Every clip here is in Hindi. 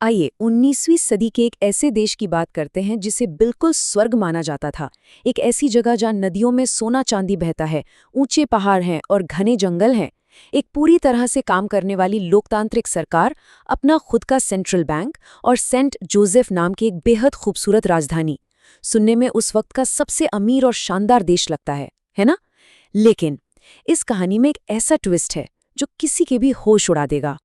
आइए 19वीं सदी के एक ऐसे देश की बात करते हैं जिसे बिल्कुल स्वर्ग माना जाता था। एक ऐसी जगह जहां नदियों में सोना चांदी बहता है, ऊंचे पहाड़ हैं और घने जंगल हैं। एक पूरी तरह से काम करने वाली लोकतांत्रिक सरकार, अपना खुद का सेंट्रल बैंक और सेंट जोसेफ नाम की एक बेहद खूबसूरत राजधानी। सुनने में उस वक्त का सबसे अमीर और शानदार देश लगता है ना? लेकिन इस कहानी में एक ऐसा ट्विस्ट है जो किसी के भी होश उड़ा देगा।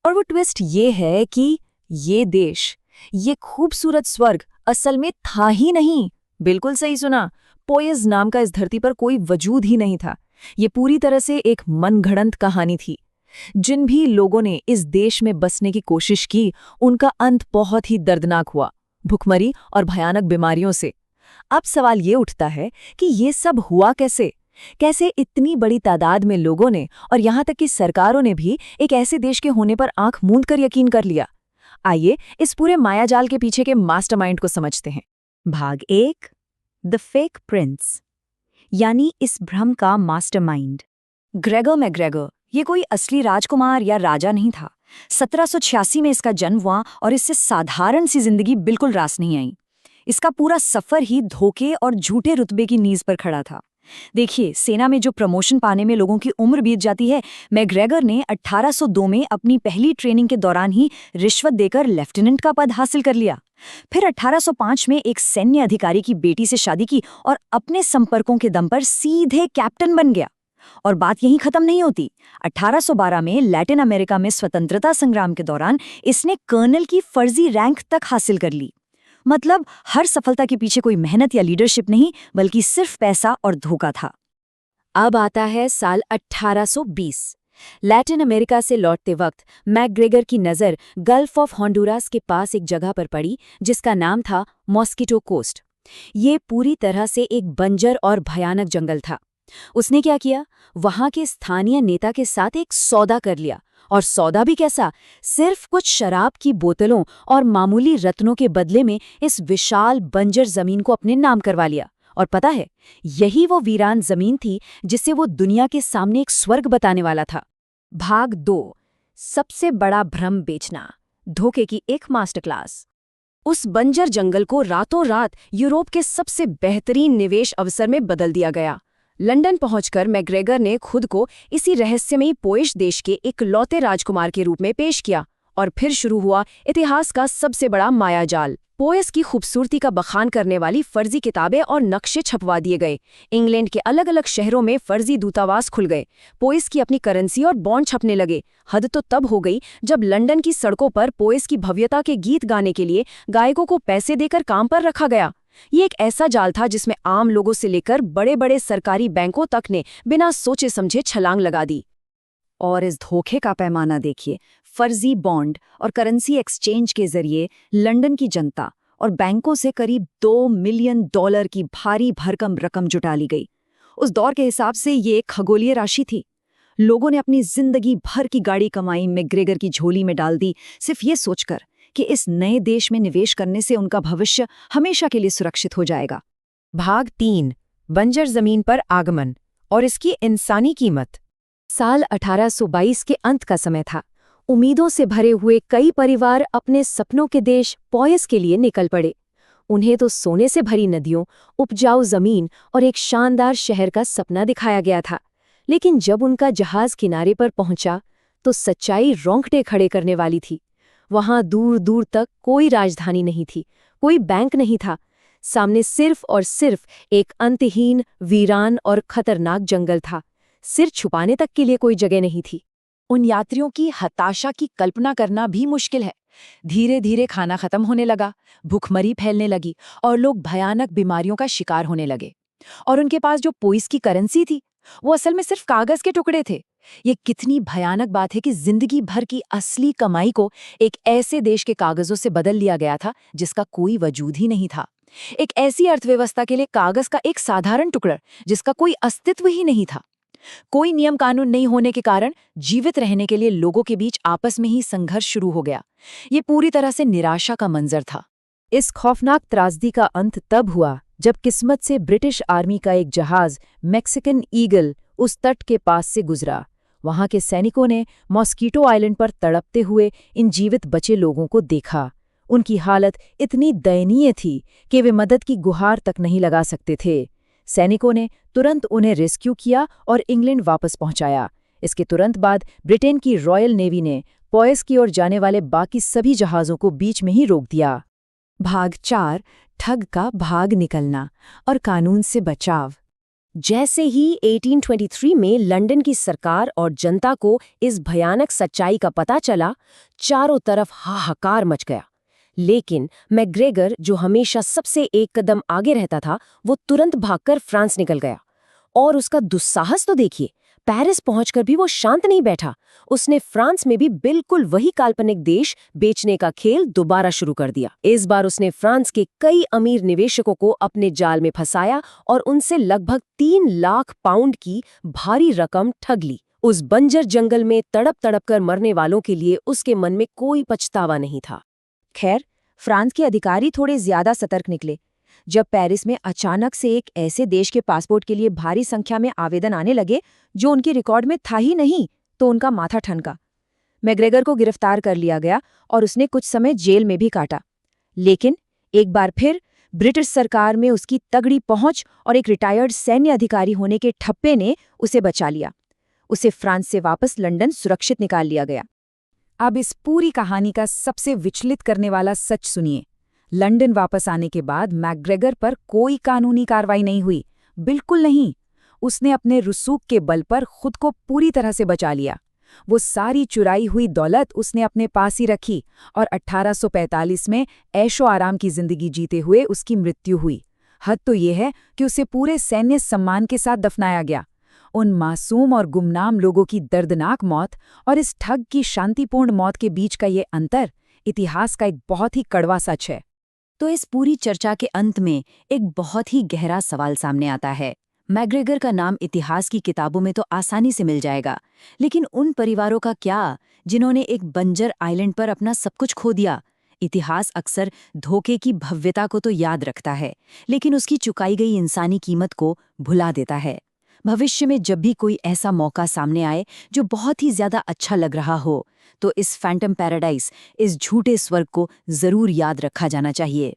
और वो ट्विस्ट ये है कि ये देश, ये खूबसूरत स्वर्ग असल में था ही नहीं। बिल्कुल सही सुना। पोयस नाम का इस धरती पर कोई वजूद ही नहीं था। ये पूरी तरह से एक मनगढ़ंत कहानी थी। जिन भी लोगों ने इस देश में बसने की कोशिश की, उनका अंत बहुत ही दर्दनाक हुआ, भुखमरी और भयानक बीमारियों से। अब सवाल ये उठता है कि ये सब हुआ कैसे? कैसे इतनी बड़ी तादाद में लोगों ने और यहाँ तक कि सरकारों ने भी एक ऐसे देश के होने पर आंख मूंद कर यकीन कर लिया? आइए इस पूरे मायाजाल के पीछे के मास्टरमाइंड को समझते हैं। भाग 1, द फेक प्रिंस, यानी इस भ्रम का मास्टरमाइंड। ग्रेगर मैग्रेगर ये कोई असली राजकुमार या राजा नहीं था। 1786 में इसका जन्म हुआ और इससे साधारण सी जिंदगी बिल्कुल रास नहीं आई। इसका पूरा सफर ही धोखे और झूठे रुतबे की नींव पर खड़ा था। देखिए, सेना में जो प्रमोशन पाने में लोगों की उम्र बीत जाती है, मैग्रेगर ने 1802 में अपनी पहली ट्रेनिंग के दौरान ही रिश्वत देकर लेफ्टिनेंट का पद हासिल कर लिया। फिर 1805 में एक सैन्य अधिकारी की बेटी से शादी की और अपने संपर्कों के दम पर सीधे कैप्टन बन गया। और बात यहीं खत्म नहीं होती। 1812 में लैटिन अमेरिका में स्वतंत्रता संग्राम के दौरान इसने कर्नल की फर्जी रैंक तक हासिल कर ली। मतलब हर सफलता के पीछे कोई मेहनत या लीडरशिप नहीं, बल्कि सिर्फ पैसा और धोखा था। अब आता है साल 1820। लैटिन अमेरिका से लौटते वक्त मैग्रेगर की नज़र गल्फ ऑफ होंडुरास के पास एक जगह पर पड़ी जिसका नाम था मॉस्किटो कोस्ट। ये पूरी तरह से एक बंजर और भयानक जंगल था। उसने क्या किया? वहां के स्थानीय नेता के साथ एक सौदा कर लिया। और सौदा भी कैसा? सिर्फ कुछ शराब की बोतलों और मामूली रत्नों के बदले में इस विशाल बंजर जमीन को अपने नाम करवा लिया। और पता है, यही वो वीरान जमीन थी जिसे वो दुनिया के सामने एक स्वर्ग बताने वाला था। भाग 2, सबसे बड़ा भ्रम बेचना, धोखे की एक मास्टर क्लास। उस बंजर जंगल को रातों रात यूरोप के सबसे बेहतरीन निवेश अवसर में बदल दिया गया। लंदन पहुंचकर मैग्रेगर ने खुद को इसी रहस्यमयी पोइश देश के इकलौते राजकुमार के रूप में पेश किया। और फिर शुरू हुआ इतिहास का सबसे बड़ा मायाजाल। पोयस की खूबसूरती का बखान करने वाली फर्जी किताबें और नक्शे छपवा दिए गए। इंग्लैंड के अलग अलग शहरों में फर्जी दूतावास खुल गए। पोयस की अपनी करेंसी और बॉन्ड छपने लगे। हद तो तब हो गई जब लंदन की सड़कों पर पोयस की भव्यता के गीत गाने के लिए गायकों को पैसे देकर काम पर रखा गया। ये एक ऐसा जाल था जिसमें आम लोगों से लेकर बड़े बड़े सरकारी बैंकों तक ने बिना सोचे समझे छलांग लगा दी। और इस धोखे का पैमाना देखिए। फर्जी बॉन्ड और करेंसी एक्सचेंज के जरिए लंदन की जनता और बैंकों से करीब $2 मिलियन की भारी भरकम रकम जुटा ली गई। उस दौर के हिसाब से ये एक खगोलीय राशि थी। लोगों ने अपनी जिंदगी भर की गाड़ी कमाई मैग्रेगर की झोली में डाल दी, सिर्फ ये सोचकर कि इस नए देश में निवेश करने से उनका भविष्य हमेशा के लिए सुरक्षित हो जाएगा। भाग 3, बंजर जमीन पर आगमन और इसकी इंसानी कीमत। साल 1822 के अंत का समय था। उम्मीदों से भरे हुए कई परिवार अपने सपनों के देश पोयस के लिए निकल पड़े। उन्हें तो सोने से भरी नदियों, उपजाऊ जमीन और एक शानदार शहर का सपना दिखाया गया था। लेकिन जब उनका जहाज किनारे पर पहुंचा तो सच्चाई रोंगटे खड़े करने वाली थी। वहां दूर दूर तक कोई राजधानी नहीं थी, कोई बैंक नहीं था। सामने सिर्फ और सिर्फ एक अंतहीन, वीरान और खतरनाक जंगल था। सिर छुपाने तक के लिए कोई जगह नहीं थी। उन यात्रियों की हताशा की कल्पना करना भी मुश्किल है। धीरे धीरे खाना खत्म होने लगा, भूखमरी फैलने लगी और लोग भयानक बीमारियों का शिकार होने लगे। और उनके पास जो पोइस की करेंसी थी, वो असल में सिर्फ कागज के टुकड़े थे। ये कितनी भयानक बात है कि जिंदगी भर की असली कमाई को एक ऐसे देश के कागजों से बदल लिया गया था जिसका कोई वजूद ही नहीं था। एक ऐसी अर्थव्यवस्था के लिए कागज का एक साधारण टुकड़ा जिसका कोई अस्तित्व ही नहीं था। कोई नियम कानून नहीं होने के कारण जीवित रहने के लिए लोगों के बीच आपस में ही संघर्ष शुरू हो गया। ये पूरी तरह से निराशा का मंजर था। इस खौफनाक त्रासदी का अंत तब हुआ जब किस्मत से ब्रिटिश आर्मी का एक जहाज मैक्सिकन ईगल उस तट के पास से गुजरा। वहां के सैनिकों ने मॉस्कीटो आइलैंड पर तड़पते हुए इन जीवित बचे लोगों को देखा। उनकी हालत इतनी दयनीय थी कि वे मदद की गुहार तक नहीं लगा सकते थे। सैनिकों ने तुरंत उन्हें रेस्क्यू किया और इंग्लैंड वापस पहुंचाया। इसके तुरंत बाद ब्रिटेन की रॉयल नेवी ने पॉयस की ओर जाने वाले बाकी सभी जहाज़ों को बीच में ही रोक दिया। भाग 4, ठग का भाग निकलना और कानून से बचाव। जैसे ही 1823 में लंदन की सरकार और जनता को इस भयानक सच्चाई का पता चला, चारों तरफ हाहाकार मच गया। लेकिन मैग्रेगर, जो हमेशा सबसे एक कदम आगे रहता था, वो तुरंत भागकर फ्रांस निकल गया। और उसका दुस्साहस तो देखिए, पेरिस पहुंचकर भी वो शांत नहीं बैठा। उसने फ्रांस में भी बिल्कुल वही काल्पनिक देश बेचने का खेल दोबारा शुरू कर दिया। इस बार उसने फ्रांस के कई अमीर निवेशकों को अपने जाल में फंसाया और उनसे लगभग 3 लाख पाउंड की भारी रकम ठग ली। उस बंजर जंगल में तड़प तड़प कर मरने वालों के लिए उसके मन में कोई पछतावा नहीं था। खैर, फ्रांस के अधिकारी थोड़े ज्यादा सतर्क निकले। जब पेरिस में अचानक से एक ऐसे देश के पासपोर्ट के लिए भारी संख्या में आवेदन आने लगे जो उनके रिकॉर्ड में था ही नहीं, तो उनका माथा ठनका। मैग्रेगर को गिरफ्तार कर लिया गया और उसने कुछ समय जेल में भी काटा। लेकिन एक बार फिर ब्रिटिश सरकार में उसकी तगड़ी पहुंच और एक रिटायर्ड सैन्य अधिकारी होने के ठप्पे ने उसे बचा लिया। उसे फ्रांस से वापस लंदन सुरक्षित निकाल लिया गया। अब इस पूरी कहानी का सबसे विचलित करने वाला सच सुनिए। लंदन वापस आने के बाद मैग्रेगर पर कोई कानूनी कार्रवाई नहीं हुई, बिल्कुल नहीं। उसने अपने रसूख के बल पर खुद को पूरी तरह से बचा लिया। वो सारी चुराई हुई दौलत उसने अपने पास ही रखी और 1845 में ऐशो आराम की जिंदगी जीते हुए उसकी मृत्यु हुई। हद तो ये है कि उसे पूरे सैन्य सम्मान के साथ दफनाया गया। उन मासूम और गुमनाम लोगों की दर्दनाक मौत और इस ठग की शांतिपूर्ण मौत के बीच का ये अंतर इतिहास का एक बहुत ही कड़वा सच है। तो इस पूरी चर्चा के अंत में एक बहुत ही गहरा सवाल सामने आता है। मैग्रेगर का नाम इतिहास की किताबों में तो आसानी से मिल जाएगा, लेकिन उन परिवारों का क्या जिन्होंने एक बंजर आइलैंड पर अपना सब कुछ खो दिया? इतिहास अक्सर धोखे की भव्यता को तो याद रखता है, लेकिन उसकी चुकाई गई इंसानी कीमत को भुला देता है। भविष्य में जब भी कोई ऐसा मौका सामने आए जो बहुत ही ज्यादा अच्छा लग रहा हो, तो इस फैंटम पैराडाइज, इस झूठे स्वर्ग को जरूर याद रखा जाना चाहिए।